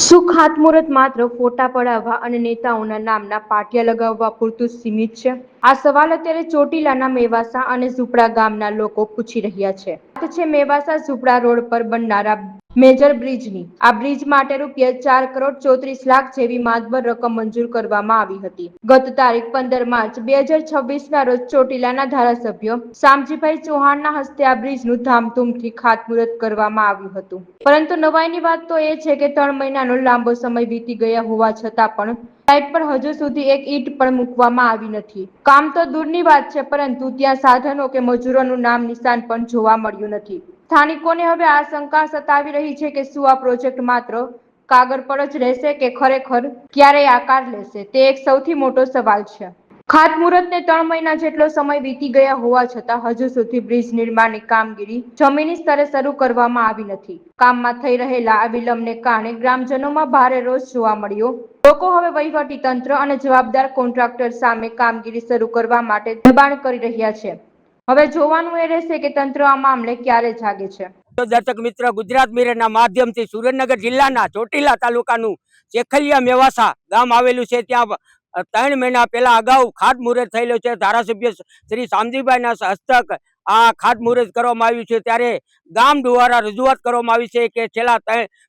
શું ખાતમુહૂર્ત માત્ર ફોટા પડાવવા અને નેતાઓના નામના પાટિયા લગાવવા પૂરતું સીમિત છે? આ સવાલ અત્યારે ચોટીલાના મેવાસા અને ઝૂંપડા ગામના લોકો પૂછી રહ્યા છે. વાત છે મેવાસા ઝૂંપડા રોડ પર બનનારા મેજર બ્રિજની. આ બ્રિજ માટે ₹4,34,00,000 જેવી માતબર રકમ મંજૂર કરવામાં આવી હતી. ગત તારીખ 15 માર્ચ 2026ના રોજ ચોટીલાના ધારાસભ્ય શામજીભાઈ ચૌહાણના હસ્તે આ બ્રિજનું ધામધૂમથી ખાતમુહૂર્ત કરવામાં આવ્યું હતું. પરંતુ નવાઈની વાત તો એ છે કે 3 મહિનાનો લાંબો સમય વીતી ગયા હોવા છતાં પણ સાઇટ પર હજુ સુધી એક ઈંટ પણ મૂકવામાં આવી નથી. કામ તો દૂરની વાત છે, પરંતુ ત્યાં સાધનો કે મજૂરોનું નામ નિશાન પણ જોવા મળ્યું નથી. સ્થાનિકોને હવે આશંકા સતાવી રહી છે કે શું આ પ્રોજેક્ટ માત્ર કાગળ પર જ રહેશે કે ખરેખર ક્યારેય આકાર લેશે, તે એક સૌથી મોટો સવાલ છે. ખાતમુહૂર્તને 3 મહિના જેટલો સમય વીતી ગયા હોવા છતાં હજુ સુધી બ્રિજ નિર્માણની કામગીરી જમીની સ્તરે શરૂ કરવામાં આવી નથી. કામમાં થઈ રહેલા આ વિલંબને કારણે ગ્રામજનોમાં ભારે રોષ જોવા મળ્યો. લોકો હવે વહીવટી તંત્ર અને જવાબદાર કોન્ટ્રાક્ટર સામે કામગીરી શરૂ કરવા માટે દબાણ કરી રહ્યા છે. હવે જોવાનું એ રહેશે કે તંત્ર આ મામલે ક્યારે જાગે છે. દર્શક મિત્ર, ગુજરાત મિરરના માધ્યમથી સુરેન્દ્રનગર જિલ્લાના ચોટીલા તાલુકાનું શેખલિયા મેવાસા ગામ આવેલું છે. ત્યાં 3 મહિના પહેલા અગાઉ ખાતમુહૂર્ત થયેલું છે. ધારાસભ્ય શ્રી શામજીભાઈના હસ્તક આ ખાતમુહૂર્ત કરવામાં આવ્યું છે. ત્યારે ગામ દ્વારા રજૂઆત કરવામાં આવી છે કે છેલ્લા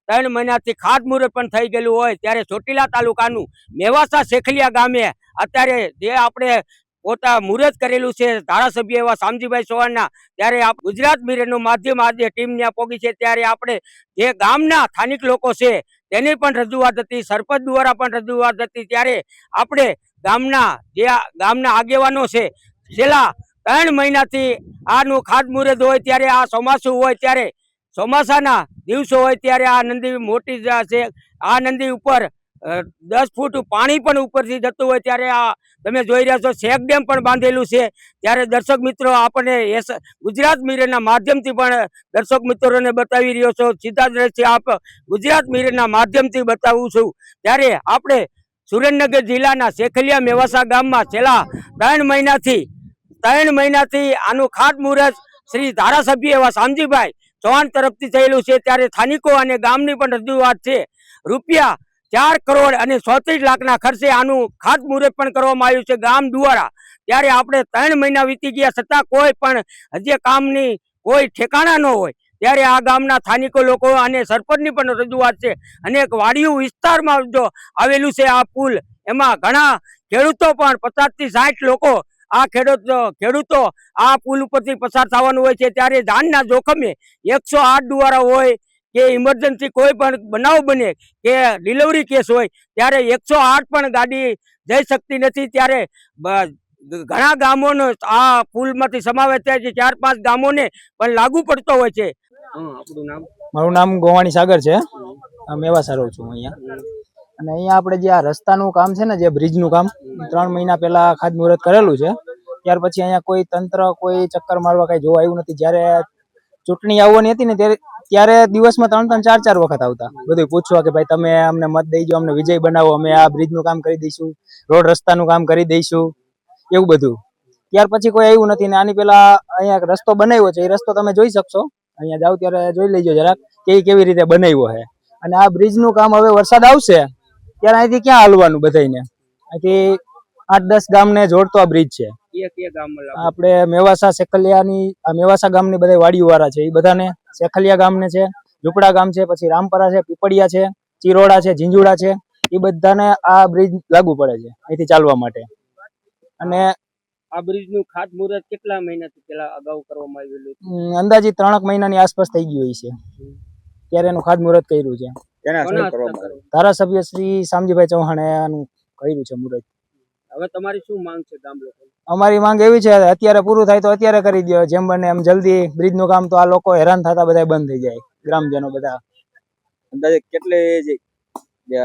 3 મહિનાથી ખાતમુહૂર્ત પણ થઈ ગયેલું હોય, ત્યારે ચોટીલા તાલુકાનું મેવાસા શેખલિયા ગામે અત્યારે જે આપણે પોતા મુહૂર્ત કરેલું છે ધારાસભ્ય એવા શામજીભાઈ ચૌહાણના, ત્યારે ગુજરાત મિરરનું માધ્યમ આજે ટીમ ત્યાં પહોંચી છે. ત્યારે આપણે જે ગામના સ્થાનિક લોકો છે તેની પણ રજૂઆત હતી, સરપંચ દ્વારા પણ રજૂઆત હતી. ત્યારે આપણે ગામના આગેવાનો છે, છેલ્લા 3 મહિનાથી આનું ખાતમુહૂર્ત હોય ત્યારે આ ચોમાસું હોય ત્યારે ચોમાસાના દિવસો હોય ત્યારે આ નદી મોટી છે. આ નદી ઉપર 10 ફૂટ પાણી પણ ઉપરથી જતું હોય ત્યારે આ તમે જોઈ રહ્યા છો ચેક ડેમ પણ બાંધેલું છે. ત્યારે દર્શક મિત્રો, આપણે ગુજરાત મિરરના માધ્યમથી પણ દર્શક મિત્રોને બતાવી રહ્યો છો, સીધા દ્રશ્ય આપ ગુજરાત મિરરના માધ્યમથી બતાવું છું. ત્યારે આપણે સુરેન્દ્રનગર જિલ્લાના શેખલિયા મેવાસા ગામમાં છેલ્લા 3 મહિનાથી આનું ખાતમુહૂર્ત શ્રી ધારાસભ્ય એવા શામજીભાઈ ચૌહાણ તરફથી થયેલું છે. ત્યારે સ્થાનિકો અને ગામની પણ રજૂઆત છે. ₹4,34,00,000 ખર્ચે આનું ખાતમુહૂર્ત પણ કરવામાં આવ્યું છે ગામ દ્વારા. ત્યારે આપણે 3 મહિના વીતી ગયા છતાં કોઈ પણ હજી કામની કોઈ ઠેકાણા ન હોય, ત્યારે આ ગામના સ્થાનિકો લોકો અને સરપંચની પણ રજૂઆત છે. અનેક વાડીઓ વિસ્તારમાં જો આવેલું છે આ પુલ, એમાં ઘણા ખેડૂતો પણ 50 થી 60 લોકો ખેડૂતો આ પુલ ઉપરથી પસાર થવાનું હોય છે. ત્યારે જાનના જોખમે 108 દ્વારા હોય કે ઇમરજન્સી કોઈ પણ બનાવ બને કે ડિલિવરી કેસ હોય ત્યારે 108 પણ ગાડી જઈ શકતી નથી. ત્યારે ઘણા ગામોનો આ પુલમાંથી સમાવેશ થાય છે. 4-5 ગામોને પણ લાગુ પડતો હોય છે. આપણું નામ? મારું નામ ગોવાણી સાગર છે. મેવાસા રહું છું અહીંયા. અને અહીંયા આપણે જે આ રસ્તાનું કામ છે ને, જે બ્રિજનું કામ 3 મહિના પહેલા ખાતમુહૂર્ત કરેલું છે. ત્યાર પછી અહીંયા કોઈ તંત્ર કોઈ ચક્કર મારવા કઈ જોવા આવ્યું નથી. જ્યારે ચૂંટણી આવવાની હતી ને ત્યારે દિવસમાં 3-4 વખત આવતા, બધું પૂછવા કે ભાઈ તમે અમને મત દઈ દો, અમને વિજય બનાવો, અમે આ બ્રિજનું કામ કરી દઈશું, રોડ રસ્તાનું કામ કરી દઈશું, એવું બધું. ત્યાર પછી કોઈ આવ્યું નથી. ને આની પેલા અહીંયા રસ્તો બનાવ્યો છે, એ રસ્તો તમે જોઈ શકશો. અહીંયા જાવ ત્યારે જોઈ લેજો જરાક કે કેવી રીતે બનાવ્યો છે. અને આ બ્રિજનું કામ હવે વરસાદ આવશે ત્યારે અહીંથી ક્યાં હાલવાનું બધાને? અહીંથી 8-10 ગામને જોડતો આ બ્રિજ છે. આપણે મેવાસા શેખલિયાની મેવાસા ગામની બધા વાડીઓ વાળા છે, એ બધાને, શેખલિયા ગામને છે, ઝૂંપડા ગામ છે, પછી રામપરા છે, પીપળિયા છે, ચિરોડા છે, ઝીંઝુડા છે, એ બધાને આ બ્રિજ લાગુ પડે છે અહીંથી ચાલવા માટે. અને આ બ્રિજનું ખાતમુહૂર્ત કેટલા મહિનાથી પહેલા અગાઉ કરવામાં આવેલું? અંદાજિત 3 મહિનાની આસપાસ થઈ ગયું છે ત્યારે એનું ખાતમુહૂર્ત કર્યું છે. ધારાસભ્ય શ્રી શામજીભાઈ ચૌહાણે આનું કર્યું છે મુહૂર્ત. હવે તમારી શું માંગ છે ગામ લોકો? અમારી માંગ એવી છે, અત્યારે પૂરું થાય તો અત્યારે કરી દો, જેમ બને એમ જલ્દી બ્રિજનું કામ, તો આ લોકો હેરાન થતા બધા બંધ થઈ જાય, ગ્રામજનો બધા. અંદાજે કેટલી જે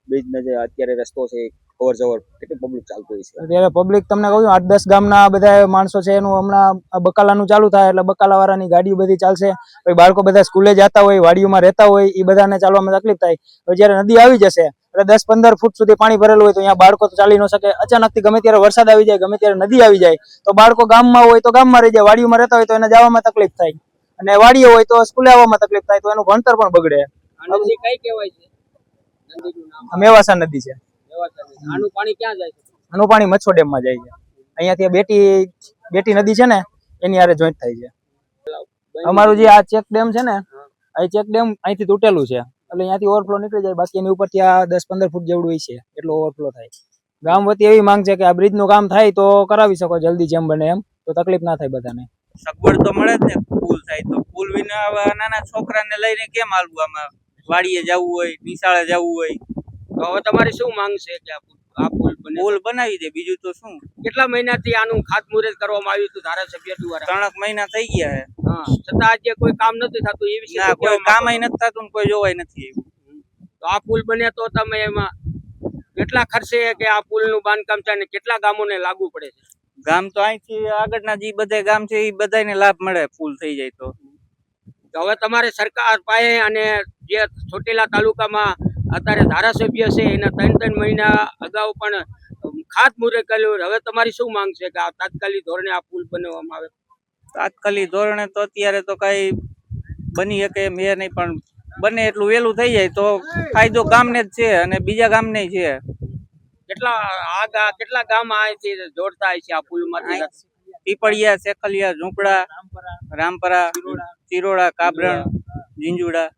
બ્રિજનો જે અત્યારે રસ્તો છે અવર જવર કેટલી પબ્લિક ચાલતું હોય છે? અત્યારે પબ્લિક તમને કહું છું 8-10 ગામના બધા માણસો છે. એનું હમણાં બકાલાનું ચાલુ થાય એટલે બકાલા વાળાની ગાડીઓ બધી ચાલશે. પછી બાળકો બધા સ્કૂલે જતા હોય, વાડીઓમાં રહેતા હોય, એ બધાને ચાલવામાં તકલીફ થાય. જયારે નદી આવી જશે એટલે 10-15 ફૂટ સુધી પાણી ભરેલું હોય તો અહીંયા બાળકો તો ચાલી ન શકે. અચાનકથી ગમે ત્યારે વરસાદ આવી જાય, ગમે ત્યારે નદી આવી જાય તો બાળકો ગામમાં હોય તો ગામમાં રહી જાય, વાડીઓમાં રહેતા હોય તો એને જવામાં તકલીફ થાય, અને વાડીઓ હોય તો સ્કૂલે આવવામાં તકલીફ થાય, તો એનું ભણતર પણ બગડે. કઈ કહેવાય છે મેવાસા નદી છે. આનું પાણી ક્યાં જાય છે? આનું પાણી મચ્છો ડેમ માં જાય છે. અહીંયાથી બેટી નદી છે ને એની હારે જોઈન્ટ થાય છે. અમારું જે આ ચેક ડેમ છે ને આ ચેક ડેમ અહીંથી તૂટેલું છે એટલે અહીંયાથી ઓવરફ્લો નીકળી જાય. બાકી એની ઉપર ત્યાં 10-15 ફૂટ જેવડું હોય છે એટલો ઓવરફ્લો થાય. ગામ વતી એવી માંગ છે કે આ બ્રિજ નું કામ થાય તો કરાવી શકો જલ્દી જેમ બને એમ, તો તકલીફ ના થાય બધાને. સગવડ તો મળે જ ને, પુલ થાય તો. પુલ વિના આવા નાના છોકરાને લઈને કેમ હાલવું? આમાં વાડીએ જવું હોય, નિશાળે જવું હોય. તો હવે તમારી શું માંગ છે કે આ પુલ બને? પુલ બનાવી દે, બીજું તો શું. કેટલા મહિનાથી આનું ખાતમુહૂર્ત કરવામાં આવ્યું હતું ધારાસભ્ય દ્વારા? 3 મહિના થઈ ગયા હે. હા, છતાં આજે કોઈ કામ નથી થતું એ વિશે ના, કોઈ કામ નથી થતું ને કોઈ જોવાય નથી આવ્યું. તો આ પુલ બને તો તમે એમાં કેટલા ખર્ચે કે આ પુલ નું બાંધકામ છે અને કેટલા ગામોને લાગુ પડે છે? ગામ તો અહીંથી આગળના જે બધા ગામ છે એ બધાને લાભ મળે પુલ થઈ જાય તો. હવે તમારે સરકાર પાસે અને જે ચોટીલા તાલુકામાં અત્યારે ધારાસભ્ય છે એના 3 મહિના અગાઉ પણ ખાતમુહૂર્ત કર્યું. હવે તમારી શું માંગ છે કે આ તાત્કાલિક ધોરણે આ પુલ બનાવવામાં આવે? તાત્કાલિક ધોરણે તો અત્યારે તો કઈ બની શકે એમ એ નહીં, પણ બને એટલું વહેલું થઈ જાય તો ફાયદો ગામને જ છે અને બીજા ગામને છે. કેટલા ગામ અહીંથી જોડતા હોય છે આ પુલ માંથી? પીપળિયા, સેખલિયા, ઝૂંપડા, રામપરા, ચિરોડા, કાબરણ, જીંજુડા.